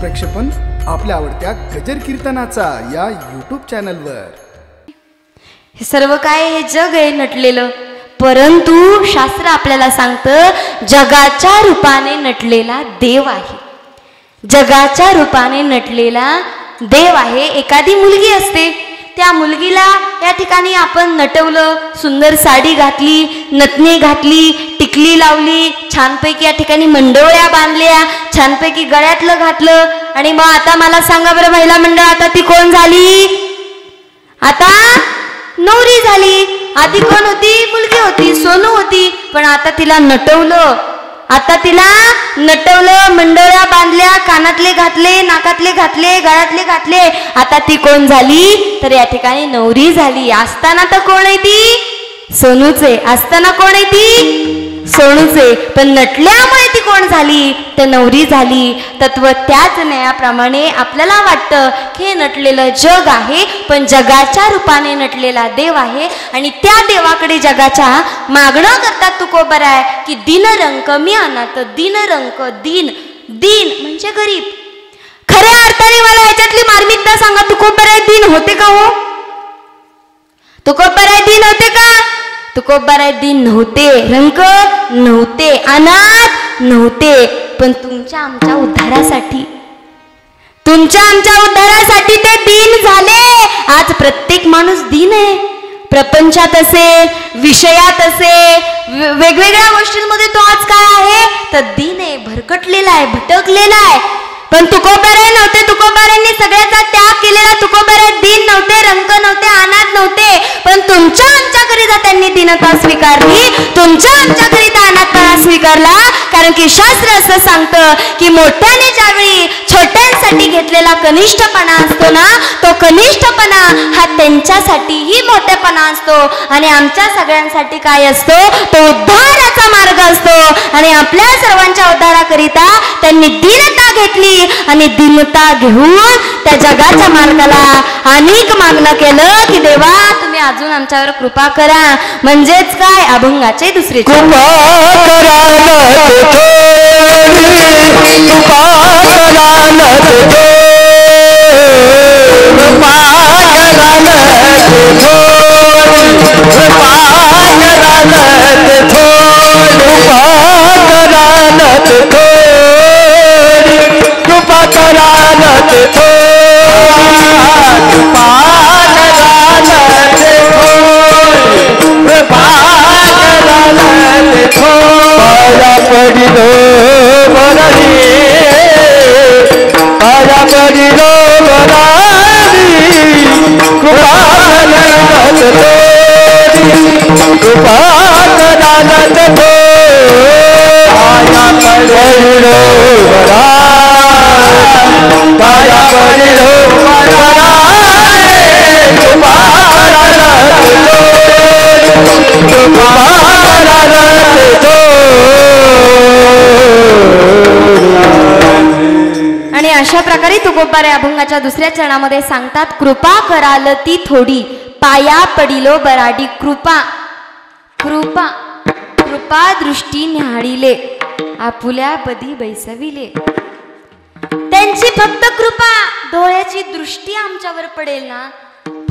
प्रक्षेपण आपल्या आवडत्या गजर कीर्तनाचा या यूट्यूब चॅनलवर। हे सर्व काय हे जग आहे नटलेलं, परंतु शास्त्र आपल्याला सांगतं जगाच्या रूपाने नटलेला देव आहे, जगाच्या रूपाने नटलेला देव आहे। एखादी मुलगी असते, त्या मुलगीला या ठिकाणी आपण नटवलं, सुंदर साडी घातली, नथनी घातली, टिकली लावली, छानपैकी या ठिकाणी मंडोळ्या बांधल्या, छानपैकी गळ्यातलं घातलं, आणि मग आता मला सांगा बरं महिला मंडळ, आता ती कोण झाली? आता नवरी झाली। आधी कोण होती? मुलगी होती, सोनू होती, पण आता तिला नटवलं, आता तिला नटवलं, मंडोळ्या बांधल्या, कानातले घातले, नाकातले घातले, गळ्यातले घातले, आता ती कोण झाली? तर या ठिकाणी नवरी झाली। असताना तर कोण आहे ती? सोनूचे। असताना कोण आहे ती? सोनूचे। पण नटल्यामुळे ती कोण झाली? तर नवरी झाली। तत्व त्याच न्यायाप्रमाणे आपल्याला वाटतं की हे नटलेलं जग आहे, पण जगाच्या रूपाने नटलेला देव आहे, आणि त्या देवाकडे जगाच्या मागणं करतात तुकोबर आहे की दिनरंक मी अनाथ, दिनरंक, दिन, दिन म्हणजे गरीब। खऱ्या अर्थाने मला ह्याच्यातली मार्मिकता सांगा, तुकोबर आहे दिन होते का? हो, तुकोबर आहे दिन होते का? तुकोबर आहे दिन नव्हते, रंक नव्हते, अनाथ नव्हते, पण तुमच्या आमच्या उद्धारासाठी, तुमच्या आमच्या उद्धारासाठी ते दिन झाले। आज प्रत्येक माणूस दिन आहे, प्रपंचात असेल, विषयात असेल, वेगवेगळ्या गोष्टींमध्ये तो आज काय आहे? तर दिन आहे, भरकटलेला आहे, भटकलेला आहे। पण तुकोबाराय नव्हते, तुकोबारांनी सगळ्याचा त्याग केलेला। तुकोबाराय दिन नव्हते, रंक नव्हते, अनाथ नव्हते, पण तुमच्या आमच्याकरिता त्यांनी दीनता स्वीकारली, तुमच्या आमच्याकरिता अनाथपणा स्वीकारला। कारण की शास्त्र असं सांगतं की मोठ्याने ज्यावेळी छोट्यांसाठी घेतलेला कनिष्ठपणा असतो ना, तो कनिष्ठपणा हा त्यांच्यासाठीही मोठेपणा असतो, आणि आमच्या सगळ्यांसाठी काय असतो? तो उद्धाराचा मार्ग असतो। आणि आपल्या सर्वांच्या उद्धाराकरिता त्यांनी दीनता घेतली, आणि दीनता घेऊन त्या जगाच्या मार्गाला अनेक मागणं केलं की देवा तुम्ही अजून आमच्यावर कृपा करा। म्हणजेच काय? अभंगाचे दुसरे आणि अशा प्रकारे तुकोबारे अभंगाच्या दुसऱ्या चरणामध्ये सांगतात, कृपा कराल ती थोडी, पाया पडिलो बराडी, कृपा कृपा कृपा दृष्टी न्याहाळिले, आपुल्या पदी बैसविले। त्यांची फक्त कृपा, डोळ्याची दृष्टी आमच्यावर पडेल ना,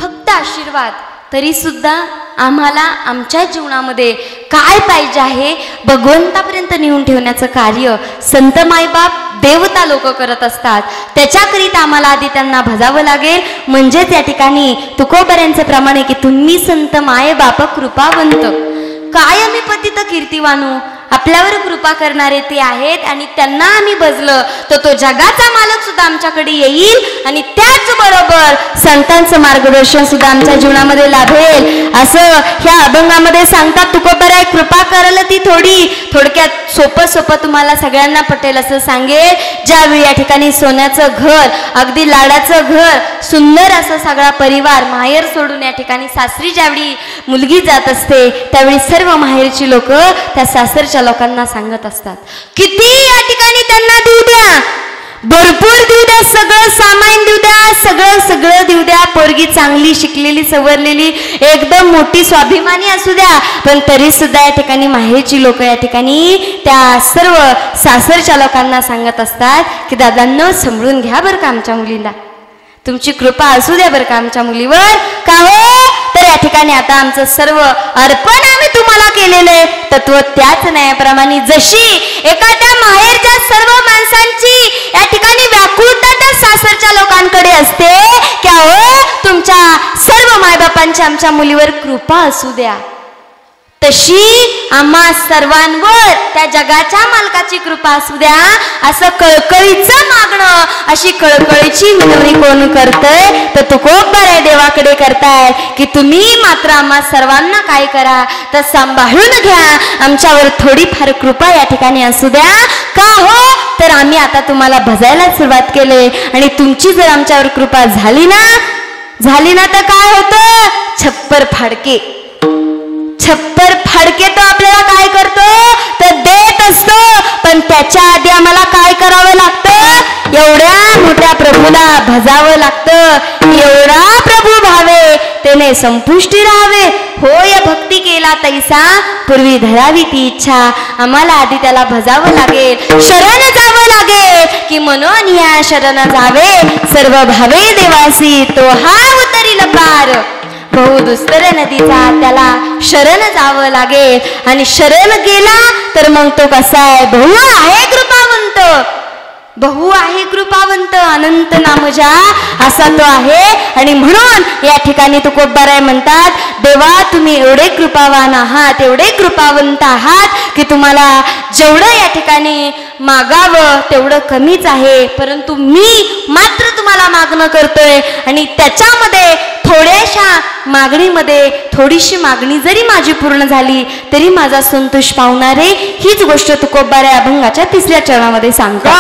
फक्त आशीर्वाद, तरी सुद्धा आम्हाला आमच्या जीवनामध्ये काय पाहिजे आहे भगवंतापर्यंत नेऊन ठेवण्याचं कार्य संत मायबाप देवता लोक करत असतात। त्याच्याकरिता आम्हाला आधी त्यांना भजावं लागेल। म्हणजेच या ठिकाणी तुकोबऱ्यांचे प्रमाणे की तुम्ही संत माय बाप कृपावंत, कायमी पतित कीर्तिवानू, आपल्यावर कृपा करणारे ते आहेत, आणि त्यांना आम्ही भजलं तर तो जगाचा मालक सुद्धा आमच्याकडे येईल, आणि त्याचबरोबर संतांचं मार्गदर्शन सुद्धा आमच्या जीवनामध्ये लाभेल। असं ह्या अभंगामध्ये सांगतात तुकोबराय, कृपा करल ती थोडी। थोडक्यात सोपं सोपं तुम्हाला सगळ्यांना पटेल असं सांगेल, ज्यावेळी या ठिकाणी सोन्याचं घर, अगदी लाडाचं घर, सुंदर असा सगळा परिवार माहेर सोडून या ठिकाणी सासरी ज्यावेळी मुलगी जात असते, त्यावेळी सर्व माहेरची लोक त्या सासरच्या लोकांना सांगत असतात, किती या ठिकाणी त्यांना देऊ द्या, भरपूर देऊ द्या, सगळं सामान देऊ द्या, सगळं सगळं देऊ द्या, पोरगी चांगली शिकलेली सवरलेली एकदम मोठी स्वाभिमानी असू द्या, पण तरी सुद्धा या ठिकाणी माहेरची लोक या ठिकाणी त्या सर्व सासरच्या लोकांना सांगत असतात की दादांनो सांभाळून घ्या बरं का आमच्या मुलीला, तुमची कृपा असू द्या बरं का आमच्या मुलीवर. का हो तर या ठिकाणी आता आमचं सर्व अर्पण आम्ही तुम्हाला केलेलं आहे. तत्व त्याच न्यायाप्रमाणे जशी एखाद्या माहेरच्या सर्व माणसांची या ठिकाणी व्याकुळता त्या सासरच्या लोकांकडे असते की अहो तुमच्या सर्व मायबापांची आमच्या मुलीवर कृपा असू द्या, तशी आम्हा सर्वांवर त्या जगाच्या मालकाची कृपा असू द्या असं कळकळीचं मागणं, अशी कळकळीची विनवणी कोण करतंय तर तुकोबाराय देवाकडे करताय की तुम्ही मात्र आम्हा सर्वांना काय करा तर सांभाळून घ्या, आमच्यावर थोडीफार कृपा या ठिकाणी असू द्या. का हो तर आम्ही आता तुम्हाला भजायला सुरुवात केली आणि तुमची जर आमच्यावर कृपा झाली ना तर काय होतं, छप्पर फाडके तो आपल्याला काय करतो तर देत असतो, पण त्याच्या आधी आम्हाला काय करावं लागतं, एवढ्या मोठ्या प्रभूला भजावं लागतं. एवढा प्रभू भावे त्याने संपुष्टी राहावे, होय भक्ती केला तैसा पूर्वी धरावी ती इच्छा. आम्हाला आधी त्याला भजावं लागेल, शरण जावं लागेल की म्हणून या शरण जावे सर्व भावे देवासी तो हा उतरील पार. बहु दुस्तर नदीचा त्याला शरण जावं लागेल आणि शरण गेला तर मग तो कसा आहे, बहु आहे कृपावंत, बहु आहे कृपावंत, अनंत नामजा असा तो आहे. आणि म्हणून या ठिकाणी तुकोबाराय म्हणतात देवा तुम्ही एवढे कृपावान आहात, एवढे कृपावंत आहात की तुम्हाला जेवढं या ठिकाणी मागावं तेवढं कमीच आहे, परंतु मी मात्र तुम्हाला मागणं करतोय आणि त्याच्यामध्ये थोड्याशा मागणीमध्ये थोडीशी मागणी जरी माझी पूर्ण झाली तरी माझा संतोष पावणारे, हीच गोष्ट तुकोबाराय अभंगाच्या 3ऱ्या चरणामध्ये सांगतात.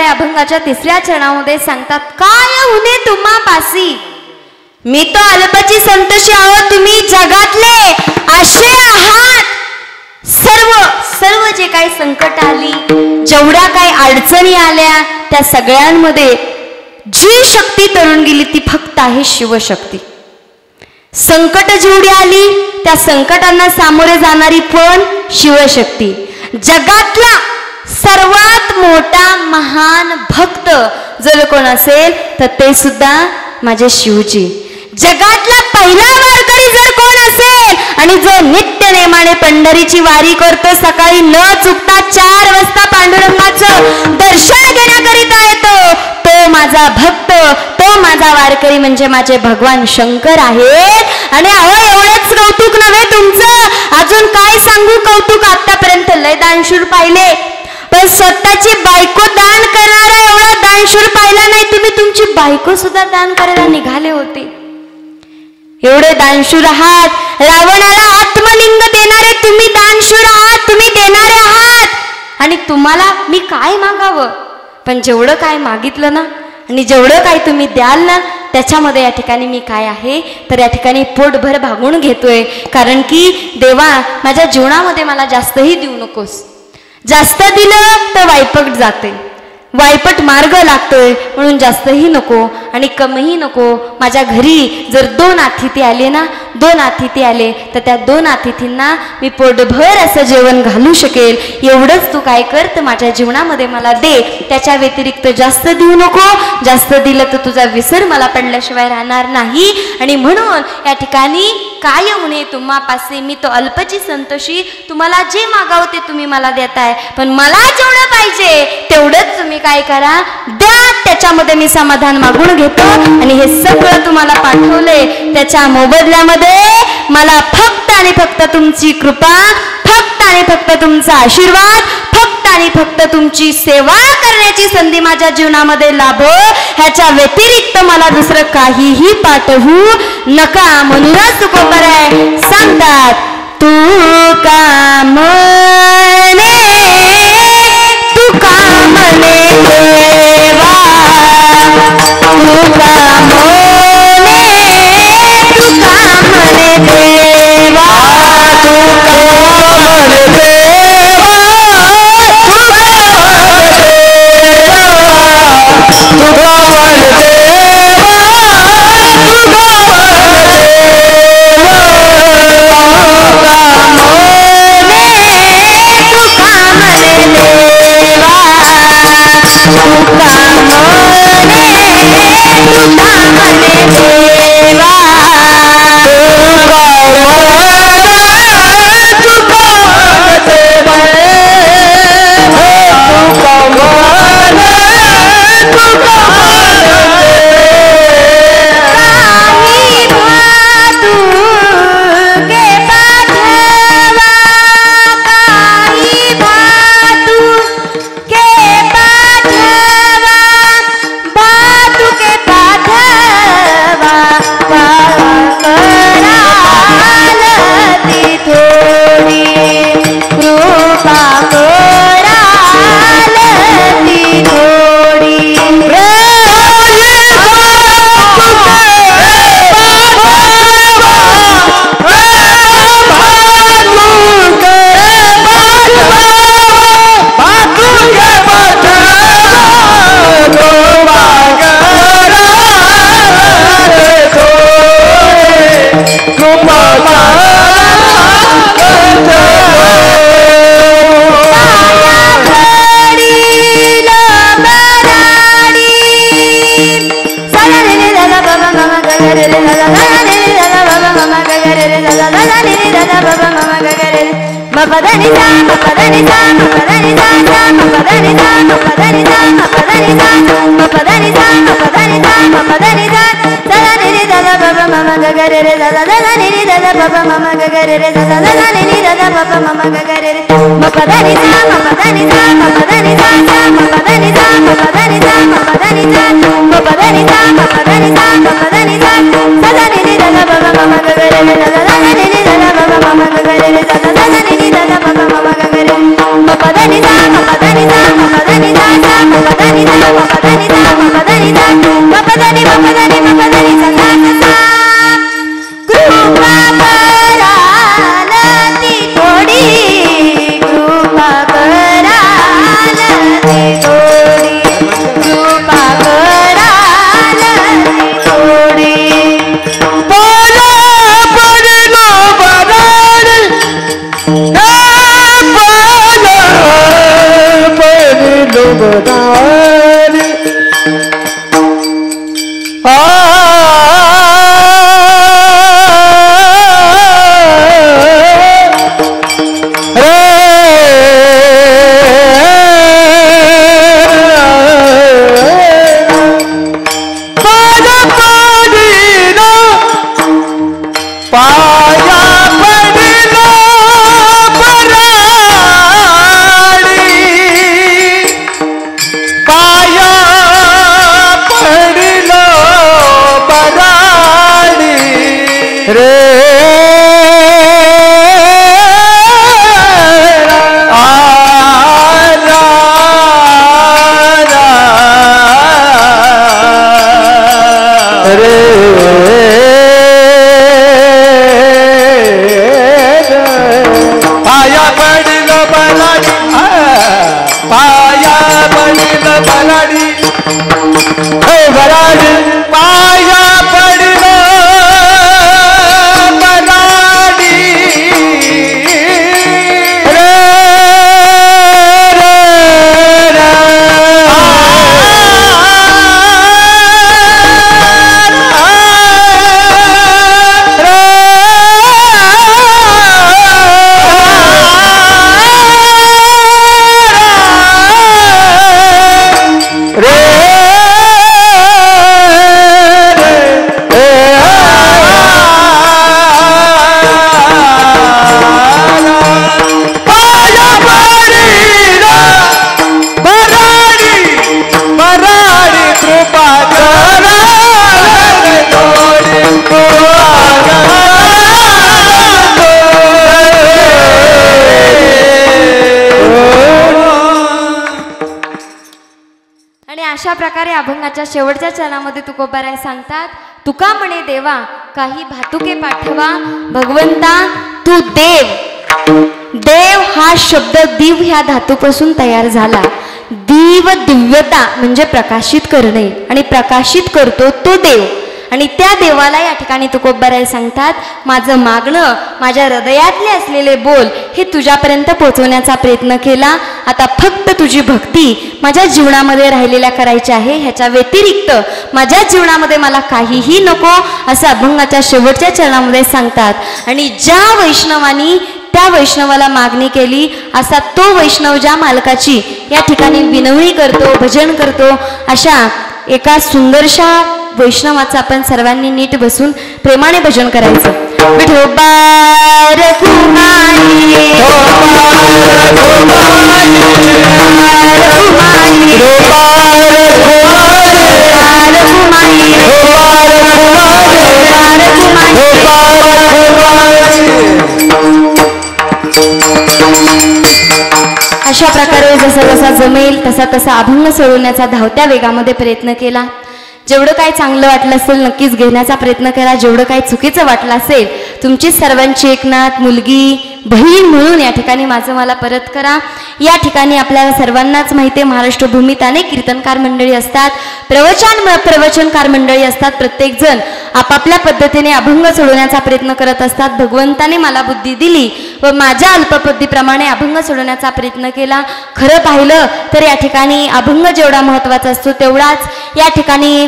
अभंगाच्या 3ऱ्या चरणामध्ये सांगतात काय उने तुम्हा पासी, मी तो अल्पची संतोषी आहो, तुम्ही जगातले असे आहात. सर्व जे काही संकट आली, जेवढ्या काही अडचणी आल्या, त्या सगळ्यांमध्ये जी शक्ती तरुण गेली ती फक्त आहे शिवशक्ती. संकट जेवढी आली त्या संकटांना सामोरे जाणारी पण शिवशक्ती. जगातला सर्वात मोठा महान भक्त जर कोण असेल तर ते सुद्धा माझे शिवजी. जगातला पहिला वारकरी जर कोण असेल आणि जो नित्य नेमाने पंढरीची वारी करतो, सकाळी न चुकता 4 वाजता पांडुरंगाचं दर्शन घेण्याकरिता येतो, तो माझा भक्त, तो माझा वारकरी म्हणजे माझे भगवान शंकर आहेत. आणि अहो एवढंच कौतुक नव्हे तुमचं, अजून काय सांगू कौतुक. आतापर्यंत लय दानशूर पाहिले, पण स्वतःची बायको दान करणारा एवढा दानशूर पाहिला नाही. तुम्ही तुमची बायको सुद्धा दान करायला निघाले होते, एवढे दानशूर आहात. रावणाला आत्मलिंग देणारे तुम्ही दानशूर आहात, तुम्ही देणारे आहात. आणि तुम्हाला मी काय मागावं, पण जेवढं काय मागितलं ना आणि जेवढं काय तुम्ही द्याल ना त्याच्यामध्ये या ठिकाणी मी काय आहे तर या ठिकाणी पोटभर भागून घेतोय. कारण की देवा माझ्या जीवनामध्ये मला जास्तही देऊ नकोस, जास्त दिलं तर वायपट जाते, वायपट मार्ग लागतोय, म्हणून म्हणून जास्तही नको आणि कमीही नको. माझ्या घरी जर 2 अतिथी आले ना, 2 अतिथी आले तर त्या 2 अतिथींना मी पोटभर असं जेवण घालू शकेल. एवढंच तू काय कर तर माझ्या जीवनामध्ये मला दे. त्याच्या व्यतिरिक्त जास्त देऊ नको. जास्त दिलं तर तुझा विसर मला पडल्याशिवाय राहणार नाही. आणि म्हणून या ठिकाणी काय उणे तुम्हा पासे मी तो अल्पची संतोषी. तुम्हाला जे मागावं ते तुम्ही मला देताय, पण मला जेवढं पाहिजे तेवढंच तुम्ही काय करा, द्या. त्याच्यामध्ये मी समाधान मागून घेतो. आणि हे सगळं तुम्हाला पाठवलंय त्याच्या मोबदल्यामध्ये मला फक्त आणि फक्त तुमची कृपा, फक्त आणि फक्त तुमचा आशीर्वाद, फक्त आणि फक्त तुमची सेवा करण्याची संधी माझ्या जीवनामध्ये लाभो. ह्याच्या व्यतिरिक्त मला दुसरं काहीही पाठवू नका. म्हणूनच तुकोबर आहे सांगतात, तू का म्हणे, तू का म्हणे देवा, तू का म्हणे, तू का म्हणे देवा, तू का म्हणे देवा, तू का म्हणे देवा, तू का म्हणे देवा, तू का कृपा प्रकारे अभंगाच्या शेवटच्या चरणामध्ये तुकोबाराय सांगतात, तुका म्हणे देवा काही भातुके पाठवा, भगवंता तू देव. देव हा शब्द दिव ह्या धातूपासून तयार झाला. दिव दिव्यता म्हणजे प्रकाशित करणे, आणि प्रकाशित करतो तो देव. आणि त्या देवाला या ठिकाणी तुकोबाराय सांगतात, माझं मागणं, माझ्या हृदयातले असलेले बोल हे तुझ्यापर्यंत पोहोचवण्याचा प्रयत्न केला. आता फक्त तुझी भक्ती माझ्या जीवनामध्ये राहिलेल्या करायची आहे. ह्याच्या व्यतिरिक्त माझ्या जीवनामध्ये मला काहीही नको, असं अभंगाच्या शेवटच्या चरणामध्ये सांगतात. आणि ज्या वैष्णवानी त्या वैष्णवाला मागणी केली, असा तो वैष्णव ज्या मालकाची या ठिकाणी विनवणी करतो, भजन करतो, अशा एका सुंदरशा वैष्णवाचं आपण सर्वांनी नीट बसून प्रेमाने भजन करायचं. विठोबार कुमारी अशा प्रकारे जसा जसा जमेल तसा तसा अभंग सोडवण्याचा धावत्या वेगामध्ये प्रयत्न केला. जेवढं काही चांगलं वाटलं असेल नक्कीच घेण्याचा प्रयत्न करा. जेवढं काही चुकीचं वाटलं असेल तुमची सर्वांची एकनाथ मुलगी बहीण म्हणून या ठिकाणी माझं मला परत करा. या ठिकाणी आपल्याला सर्वांनाच माहिती आहे, महाराष्ट्र भूमीत अनेक कीर्तनकार मंडळी असतात, प्रवचनकार मंडळी असतात. प्रत्येकजण आपापल्या पद्धतीने अभंग सोडवण्याचा प्रयत्न करत असतात. भगवंताने मला बुद्धी दिली व माझ्या अल्पबुद्धीप्रमाणे अभंग सोडवण्याचा प्रयत्न केला. खरं पाहिलं तर या ठिकाणी अभंग जेवढा महत्त्वाचा असतो तेवढाच या ठिकाणी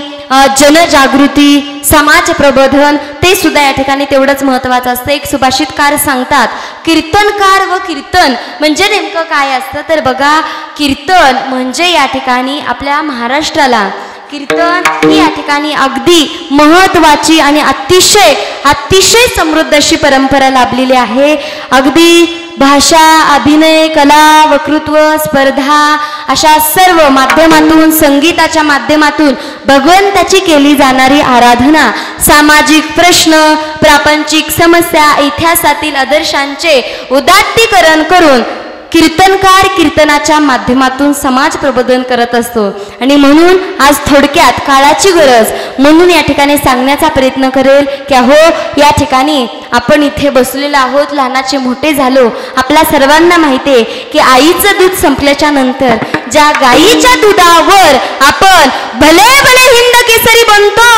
जनजागृती, समाज प्रबोधन ते सुद्धा या ठिकाणी तेवढंच महत्त्वाचं असतं. एक सुभाषितकार सांगतात, कीर्तनकार व कीर्तन म्हणजे नेमकं काय असतं. तर बघा, कीर्तन म्हणजे या ठिकाणी आपल्या महाराष्ट्राला कीर्तन ही या ठिकाणी अगदी महत्त्वाची आणि अतिशय समृद्ध अशी परंपरा लाभलेली आहे. अगदी भाषा, अभिनय, कला, वक्तृत्व, स्पर्धा अशा सर्व माध्यमातून, संगीताच्या माध्यमातून भगवंताची केली जाणारी आराधना, सामाजिक प्रश्न, प्रापंचिक समस्या, इतिहासातील आदर्शांचे उदात्तीकरण करून कीर्तनकार कीर्तनाच्या माध्यमातून समाज प्रबोधन करत असतो. आणि म्हणून आज थोडक्यात काळाची गरज म्हणून या ठिकाणी सांगण्याचा प्रयत्न करेल की अहो, या ठिकाणी आपण इथे बसलेलो आहोत, लहानाचे मोठे झालो. आपल्या सर्वांना माहिती आहे की आईचं दूध संपल्याच्या नंतर ज्या गाईच्या दुधावर आपण भले भले हिंद केसरी बनतो,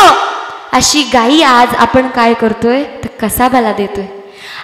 अशी गाई आज आपण काय करतोय तर कसाबाला देतोय.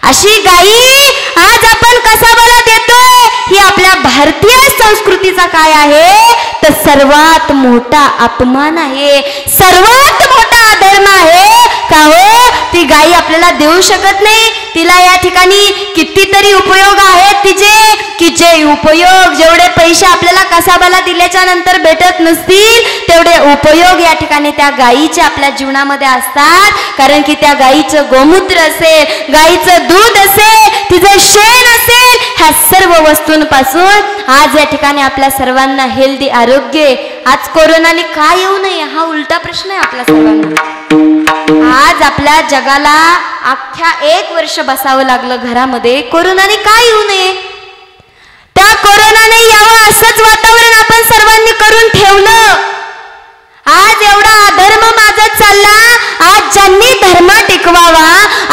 अशी गाई आज आपण कसाबाला देतोय. ही आपल्या भारतीय संस्कृतीचा काय आहे तर सर्वात मोठा अपमान आहे, सर्वात मोठा अधर्म आहे. का हो, ती गाई आपल्याला देऊ शकत नाही. तिला या ठिकाणी कितीतरी उपयोग आहेत तिचे, की जे उपयोग, जेवढे पैसे आपल्याला कसाबाला दिल्याच्या नंतर भेटत नसतील तेवढे उपयोग या ठिकाणी त्या गाईचे आपल्या जीवनामध्ये असतात. कारण की त्या गाईचं गोमूत्र असेल, गाईचं दूध असेल, तिचं शेण असेल, ह्या सर्व वस्तूंपासून आज या ठिकाणी आपल्या सर्वांना हेल्दी आरोग्य. आज कोरोनाने का येऊ नये हा उलटा प्रश्न आहे आपल्या सर्वांना. आज आपल्या जगाला अख्ख्या 1 वर्ष बसावं लागलं घरामध्ये. कोरोनाने का येऊ नये? त्या कोरोनाने यावं असंच वातावरण आपण सर्वांनी करून ठेवलं. आज एवढा अधर्म माजत चालला. आज ज्यांनी धर्म टिकवावा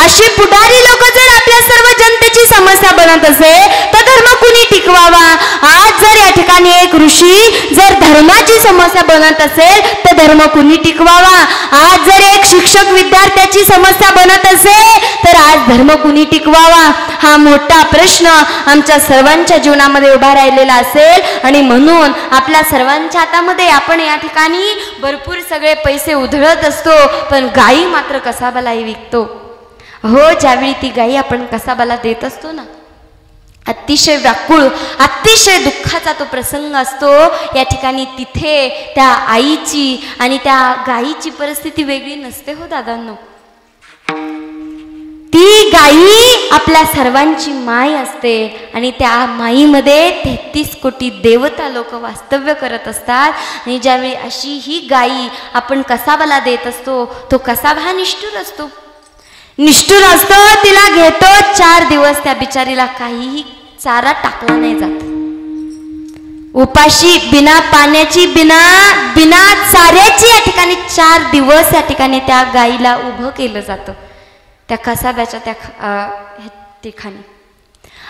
अशी पुढारी लोक जर आपल्या सर्व जनतेची समस्या बनत असेल तर धर्म कुणी टिकवावा? आज जर या ठिकाणी एक ऋषी जर धर्माची समस्या बनत असेल तर धर्म कुणी टिकवावा? आज जर एक शिक्षक विद्यार्थ्याची समस्या बनत असेल तर आज धर्म कुणी टिकवावा? हा मोठा प्रश्न आमच्या सर्वांच्या जीवनामध्ये उभा राहिलेला असेल. आणि म्हणून आपल्या सर्वांच्या हातामध्ये आपण या ठिकाणी भरपूर सगळे पैसे उधळत असतो, पण गाई मात्र कसाबालाही विकतो. हो, ज्यावेळी ती गाई आपण कसाबाला देत असतो ना, अतिशय व्याकुळ, अतिशय दुःखाचा तो प्रसंग असतो. या ठिकाणी तिथे त्या आईची आणि त्या गाईची परिस्थिती वेगळी नसते हो दादांनो. ती गाई आपल्या सर्वांची माय असते आणि त्या माईमध्ये 33 कोटी देवता लोक वास्तव्य करत असतात. आणि ज्यावेळी अशी ही गाई आपण कसाबाला देत असतो, तो कसाबा हा निष्ठुर असतो. तिला घेतो 4 दिवस त्या बिचारीला काहीही चारा टाकला नाही जात. उपाशी, बिना पाण्याची, बिना चाऱ्याची या ठिकाणी 4 दिवस या ठिकाणी त्या गाईला उभं केलं जातं त्या कसाब्याच्या त्या ठिकाणी.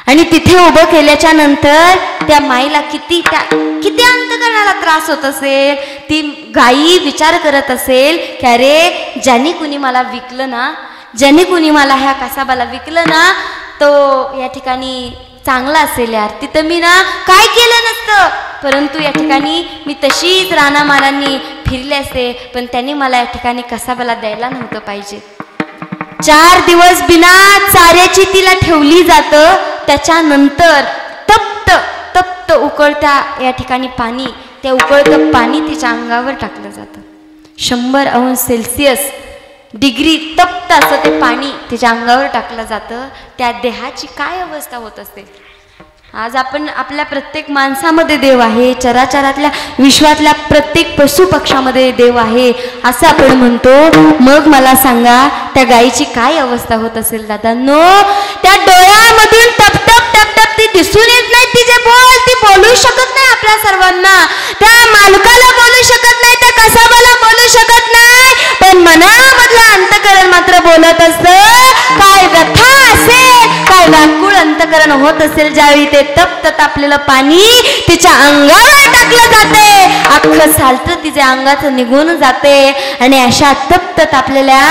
आणि तिथे उभं केल्याच्या नंतर त्या माईला किती अंतकरणाला त्रास होत असेल. ती गाई विचार करत असेल की अरे ज्याने कुणी मला विकलं ना, ज्याने कुणी मला ह्या कसाबाला विकलं ना, तो या ठिकाणी चांगला असेल यार. तिथं मी ना काय केलं नसतं, परंतु या ठिकाणी मी तशीच रानामारांनी फिरले असते, पण त्यांनी मला या ठिकाणी कसाबाला द्यायला नव्हतं पाहिजे. 4 दिवस बिना चाऱ्याची तिला ठेवली जातं. त्याच्यानंतर तप्त उकळत्या या ठिकाणी पाणी, त्या उकळतं पाणी तिच्या अंगावर टाकलं जातं. 100 अंश सेल्सिअस डिग्री तप्त असं ते पाणी तिच्या अंगावर टाकलं जातं. त्या देहाची काय अवस्था होत असेल. आज आपण आपल्या प्रत्येक माणसामध्ये देव आहे, चराचरातल्या विश्वातल्या प्रत्येक पशुपक्षामध्ये देव आहे असं आपण म्हणतो. मग मला सांगा त्या गायीची काय अवस्था होत असेल दादांनो. त्या डोळ्यामधून टप ती दिसून येत नाही तिचे बोल, ती बोलू शकत नाही आपल्या सर्वांना, त्या मालकाला बोलू शकत नाही, त्या कसाबाला बोलू शकत नाही, पण मनामधलं अंतकरण मात्र बोलत असतं. काय व्यथा असेल, काय व्याकुळ अंतकरण होत असेल ज्यावेळी ते तप्त तापलेलं पाणी तिच्या अंगावर टाकलं जाते. अख्खं सालतं तिच्या अंगाचं निघून जाते आणि अशा तप्त तापलेल्या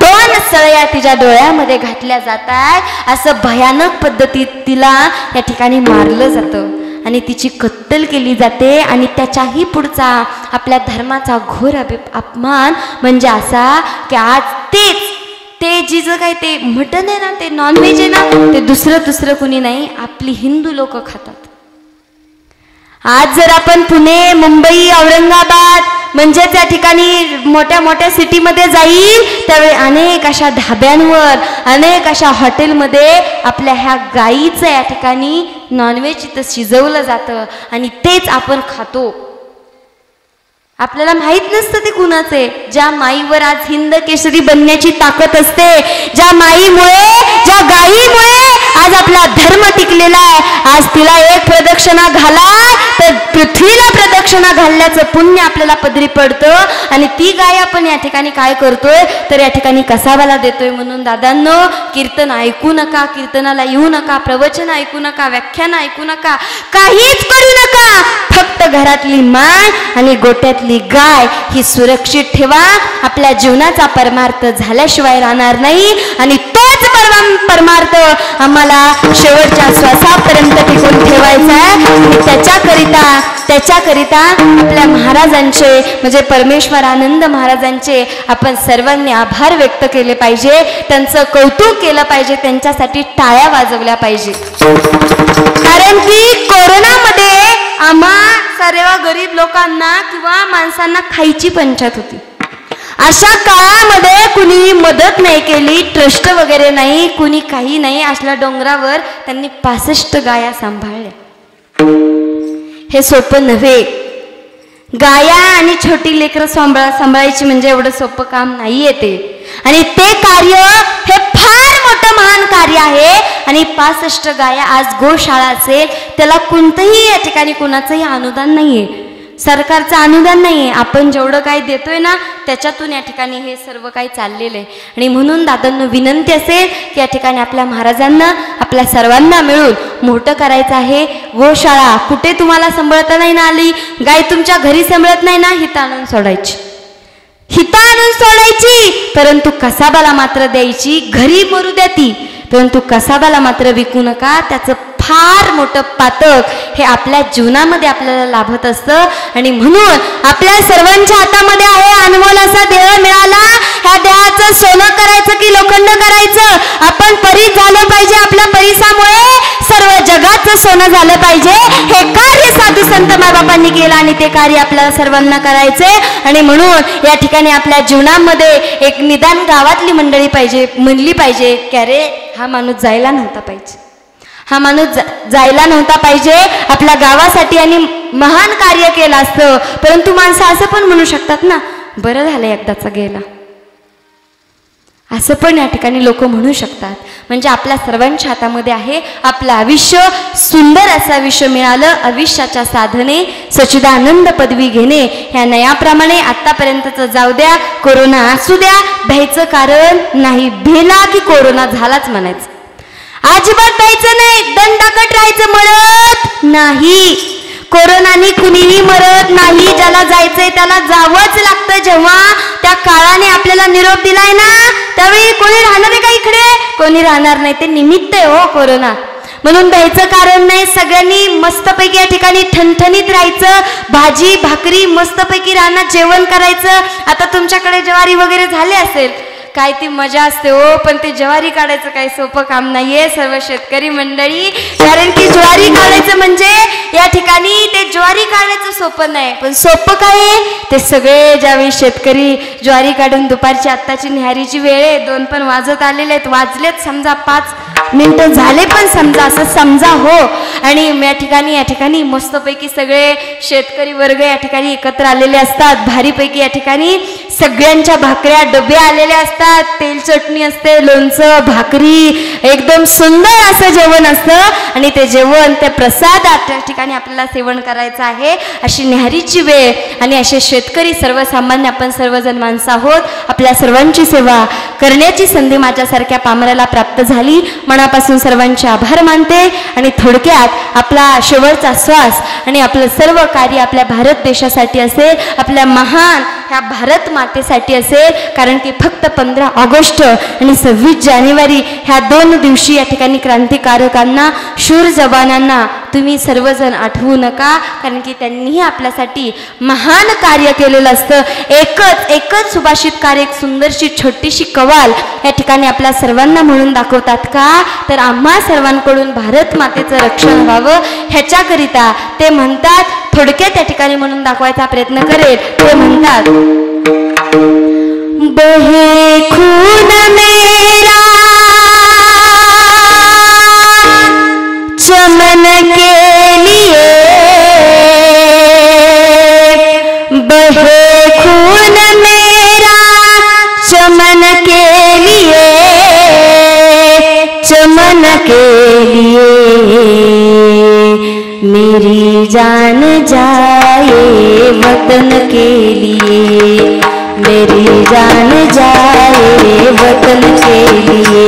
2 सळया तिच्या डोळ्यामध्ये घातल्या जातात. असं भयानक पद्धतीत तिला या ठिकाणी मारलं जातं आणि तिची कत्तल केली जाते. आणि त्याच्याही पुढचा आपल्या धर्माचा घोर अपमान म्हणजे असा की आज ते जिचं काय ते मटण आहे ना, ते नॉनव्हेज आहे ना, ते दुसरं कुणी नाही, आपली हिंदू लोक खातात. आज जर आपण पुणे, मुंबई, औरंगाबाद म्हणजे त्या ठिकाणी मोठ्या सिटीमध्ये जाईल त्यावेळी अनेक अशा ढाब्यांवर, अनेक अशा हॉटेलमध्ये आपल्या ह्या गाईचं या ठिकाणी नॉनव्हेज इथं शिजवलं जातं आणि तेच आपण खातो. आपल्याला माहित नसतं ते कुणाचे. ज्या माईवर आज हिंद केसरी बनण्याची ताकद असते, ज्या माईमुळे, ज्या गाईमुळे आज आपला धर्म टिकलेला आहे. आज तिला एक प्रदक्षिणा घाला तर पृथ्वीला प्रदक्षिणा घालण्याचं पुण्य आपल्याला पदरी पडतं. आणि ती गाय आपण या ठिकाणी काय करतोय तर या ठिकाणी कसाबाला देतोय. म्हणून दादांनो, कीर्तन ऐकू नका, कीर्तनाला येऊ नका, प्रवचन ऐकू नका, व्याख्यान ऐकू नका, काहीच करू नका. फक्त घरातली माय आणि गोट्यातली गाय ही सुरक्षित ठेवा. आपल्या जीवनाचा परमार्थ झाल्याशिवाय राहणार नाही आणि तोच परमार्थ आम्हाला शेवटच्या श्वासापर्यंत टिकून ठेवायचा आहे. त्याच्याकरिता आपल्या महाराजांचे म्हणजे परमेश्वरानंद महाराजांचे आपण सर्वांनी आभार व्यक्त केले पाहिजे, त्यांचं कौतुक केलं पाहिजे, त्यांच्यासाठी टाळ्या वाजवल्या पाहिजे. कारण की कोरोनामध्ये आम्हा सर्व गरीब लोकांना किंवा माणसांना खायची पंचायत होती. अशा काळामध्ये कुणी मदत नाही केली, ट्रस्ट वगैरे नाही, कुणी काही नाही. असल्या डोंगरावर त्यांनी 65 गाया सांभाळल्या. हे सोपं नव्हे. गाया आणि छोटी लेकरं सांभाळायची म्हणजे एवढं सोपं काम नाहीये ते. आणि ते कार्य हे फार मोठं महान कार्य आहे. आणि 65 गाया आज गोशाळा असेल त्याला कोणतंही या ठिकाणी कुणाचंही अनुदान नाहीये, सरकारचं अनुदान नाहीये. आपण जेवढं काही देतोय ना त्याच्यातून या ठिकाणी हे सर्व काही चाललेलं आहे. आणि म्हणून दादांना विनंती असेल की या ठिकाणी आपल्या महाराजांना आपल्या सर्वांना मिळून मोठं करायचं आहे. गोशाळा कुठे तुम्हाला सांभाळता नाही ना आली, गाय तुमच्या घरी सांभाळत नाही ना, हिता आणून सोडायची, परंतु कसाबाला मात्र द्यायची. घरी मरू द्या ती, परंतु कसाबाला मात्र विकू नका. त्याचं फार मोठं पातक हे आपल्या जीवनामध्ये आपल्याला लाभत असतं. आणि म्हणून आपल्या सर्वांच्या हातामध्ये आहे अनमोल असा देह मिळाला. ह्या देहाचं सोनं करायचं की लोखंड करायचं, आपण परीस झालं पाहिजे. आपल्या परिसामुळे सर्व जगाचं सोनं झालं पाहिजे. हे कार्य साधू संत मायबापांनी केलं आणि ते कार्य आपल्याला सर्वांना करायचे. आणि म्हणून या ठिकाणी आपल्या जीवनामध्ये एक निदान गावातली मंडळी पाहिजे, म्हणली पाहिजे की अरे हा माणूस जायला नव्हता पाहिजे, हा माणूस जायला नव्हता पाहिजे. आपल्या गावासाठी आणि महान कार्य केलं असतं. परंतु माणसं असं पण म्हणू शकतात ना, बरं झालं एकदाचा गेला. असं पण या ठिकाणी लोक म्हणू शकतात. म्हणजे आपल्या सर्वांच्या हातामध्ये आहे आपलं आयुष्य, सुंदर असं आयुष्य मिळालं, आयुष्याच्या साधने सच्चिदानंद पदवी घेणे. ह्या नयाप्रमाणे आत्तापर्यंतचं जाऊ द्या, कोरोना असू द्या, भ्यायचं कारण नाही. भेला की कोरोना झालाच म्हणायचं, अजिबात भ्यायचं नाही. दंडाकट राहायचं, मरत नाही. कोरोनाने कुणीही मरत नाही. ज्याला जायचंय त्याला जावंच लागतं. जेव्हा त्या काळाने आपल्याला निरोप दिलाय ना, त्यावेळी कोणी राहणार आहे का इकडे? कोणी राहणार नाही. ते निमित्त आहे हो कोरोना, म्हणून द्यायचं कारण नाही. सगळ्यांनी मस्तपैकी या ठिकाणी ठणठणीत राहायचं, भाजी भाकरी मस्तपैकी राहणार, जेवण करायचं. आता तुमच्याकडे ज्वारी वगैरे झाले असेल, काय ती मजा असते हो, पण ते ज्वारी काढायचं काही सोपं काम नाहीये सर्व शेतकरी मंडळी. कारण की ज्वारी काढायचं म्हणजे या ठिकाणी ते ज्वारी काढायचं सोपं नाही, पण सोपं काय आहे ते सगळे ज्यावेळी शेतकरी ज्वारी काढून दुपारची आत्ताची न्याहारीची वेळ आहे, 2 पण वाजत आलेले आहेत, वाजलेत समजा 5 मिनिटं झाले पण समजा, असं समजा हो. आणि या ठिकाणी मस्तपैकी सगळे शेतकरी वर्ग या ठिकाणी एकत्र आलेले असतात. भारीपैकी या ठिकाणी सगळ्यांच्या भाकऱ्या डबे आलेले असतात, तेल चटणी असते, लोणचं, भाकरी, एकदम सुंदर असं जेवण असतं. आणि ते जेवण, ते प्रसाद त्या ठिकाणी आपल्याला सेवन करायचं आहे. अशी न्याहारीची वेळ आणि असे शेतकरी सर्वसामान्य आपण सर्वजण माणसं आहोत. आपल्या सर्वांची सेवा करण्याची संधी माझ्यासारख्या पामराला प्राप्त झाली. मनापासून सर्वांचे आभार मानते. आणि थोडक्यात आपला शेवटचा श्वास आणि आपलं सर्व कार्य आपल्या भारत देशासाठी असेल, आपल्या महान ह्या भारत मातेसाठी असेल. कारण की फक्त 15 ऑगस्ट आणि 26 जानेवारी ह्या 2 दिवशी या ठिकाणी क्रांतिकारकांना, शूर जवानांना तुम्ही सर्वजण आठवू नका. कारण की त्यांनीही आपल्यासाठी महान कार्य केलेलं असतं. एकच सुभाषित कार्य, एक सुंदरशी छोटीशी कवाल या ठिकाणी आपल्या सर्वांना म्हणून दाखवतात का, तर आम्हा सर्वांकडून भारत मातेचं रक्षण व्हावं ह्याच्याकरिता ते म्हणतात. थोडक्यात या ठिकाणी म्हणून दाखवायचा प्रयत्न करेल. ते म्हणतात, बहे खून मेरा चमन के लिए, बहे खून मेरा चमन के लिए, चमन के लिए मेरी जान जाए वतन के लिए, मेरी जान जाए वतन के लिए,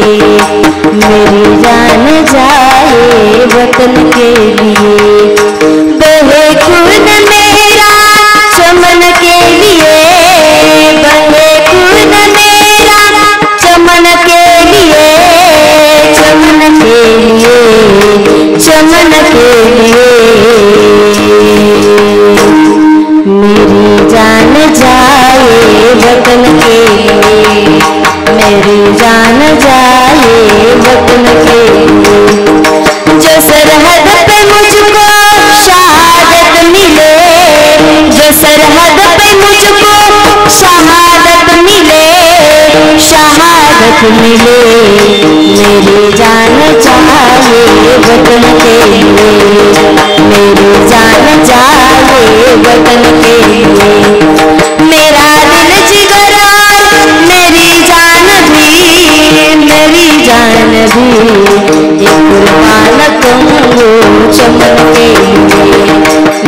मेरी जान जाए वतन के लिए। बहे खून मेरा चमन के लिए, बहे खून मेरा चमन के लिए, चमन के लिए, चमन के लिए मेरी जान जाए वतन के लिए, मेरी जान जाए वतन के लिए। जो सरहद पे मुझको शहादत मिले, जो सरहद पे मुझको शहादत मिले, शहादत मिले, मेरी जान जाए वतन के लिए, मेरी जान जाए वतन के लिए। मेरा दिल जिगर और मेरी जान भी, मेरी जान भी एक कुर्बान करूँ चमन के लिए,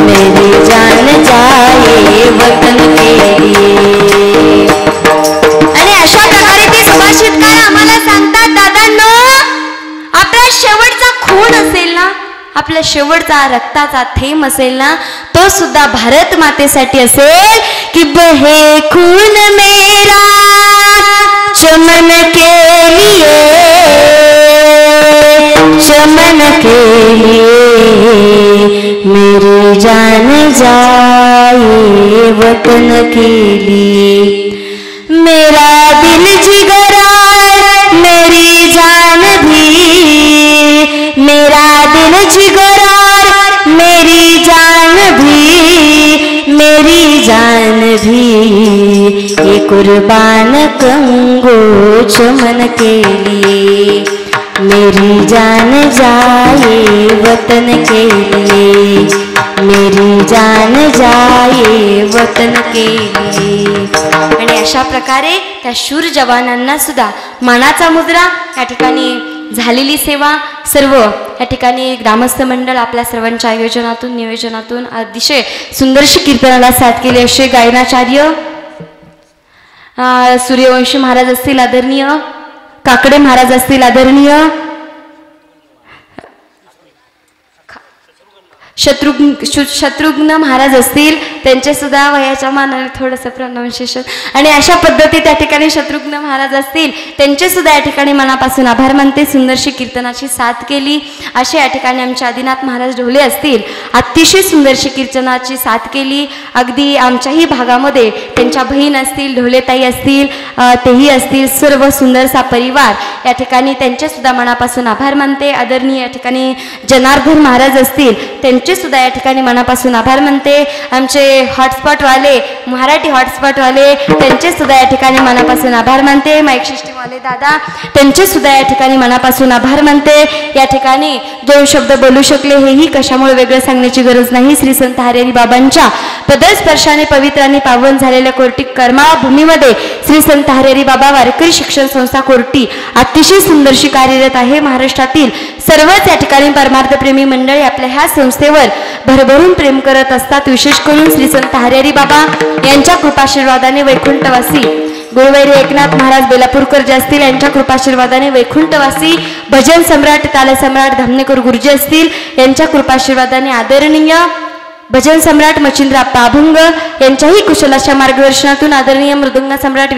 मेरी जान जाए वतन के लिए। आणि अशा प्रकारे ते सुभाषितकार आम्हाला सांगतात, दादांनो आपला शेवटचा खून असेल ना, आपला शेवटचा रक्ताचा थेंब असेल ना, तो सुद्धा भारत मातेसाठी असेल. कि बहे खून मेरा चमन के लिए, चमन के लिए मेरी जान जाए वतन के लिए। मेरा दिल जिगर और मेरी जान भी, मेरा दिल जिगर और मेरी जान भी, मेरी जान भी ये कुर्बान करूँगो चमन के लिए, मेरी जान जाए वतन के लिए। मेरी जान जाए वतन के लिए. आणि अशा प्रकारे त्या शूर जवानांना सुद्धा मानाचा मुजरा या ठिकाणी झालेली सेवा सर्व या ठिकाणी ग्रामस्थ मंडळ आपल्या सर्वांच्या आयोजनातून नियोजनातून अतिशय सुंदरशी कीर्तनाला साथ केली. असे गायनाचार्य सूर्यवंशी महाराज असतील आदरणीय, काकडे महाराज असतील आदरणीय, शत्रुघ्न महाराज असतील त्यांचे सुद्धा वयाच्या मानाने थोडंसं प्रोनाउन्सिएशन. आणि अशा पद्धती त्या ठिकाणी शत्रुघ्न महाराज असतील त्यांचे सुद्धा या ठिकाणी मनापासून आभार मानते. सुंदरशी कीर्तनाची साथ केली. असे या ठिकाणी आमचे आदिनाथ महाराज ढोले असतील अतिशय सुंदरशी कीर्तनाची साथ केली. अगदी आमच्याही भागामध्ये त्यांच्या बहीण असतील, ढोलेताई असतील, तेही असतील, सर्व सुंदरसा परिवार या ठिकाणी त्यांचे सुद्धा मनापासून आभार मानते. आदरणीय या ठिकाणी जनार्दन महाराज असतील त्यांचे सुद्धा या ठिकाणी मनापासून आभार मानते. आमचे हॉटस्पॉटवाले मराठी हॉटस्पॉटवाले त्यांचे सुद्धा या ठिकाणी मनापासून आभार मानते. माईक सिस्टीमवाले दादा त्यांचे सुद्धा या ठिकाणी मनापासून आभार मानते. या ठिकाणी 2 शब्द बोलू शकले हेही कशामुळे वेगळं सांगण्याची गरज नाही. श्री संत हरिहरी बाबांच्या पदस्पर्शाने पवित्र आणि पावन झालेल्या कोर्टी कर्माभूमीमध्ये श्री संत हरिहरी बाबा वारकरी शिक्षण संस्था कोर्टी अतिशय सुंदरशी कार्यरत आहे. महाराष्ट्रातील सर्वच या ठिकाणी परमार्थप्रेमी मंडळी आपल्या ह्या संस्थेवर भरभरून प्रेम करत असतात. विशेष करून श्री संत हरिहरी बाबा यांच्या कृपाशीर्वादाने वैकुंठवासी गुरुवैरी एकनाथ महाराज बेलापूरकर जे असतील यांच्या कृपाशीर्वादाने वैकुंठवासी भजन सम्राट ताल सम्राट धामणेकर गुरुजी असतील यांच्या कृपाशीर्वादाने आदरणीय भजन सम्राट मच्छिंद्र अप्पा अभंग यांच्याही कुशलाच्या मार्गदर्शनातून आदरणीय मृदुंग सम्राट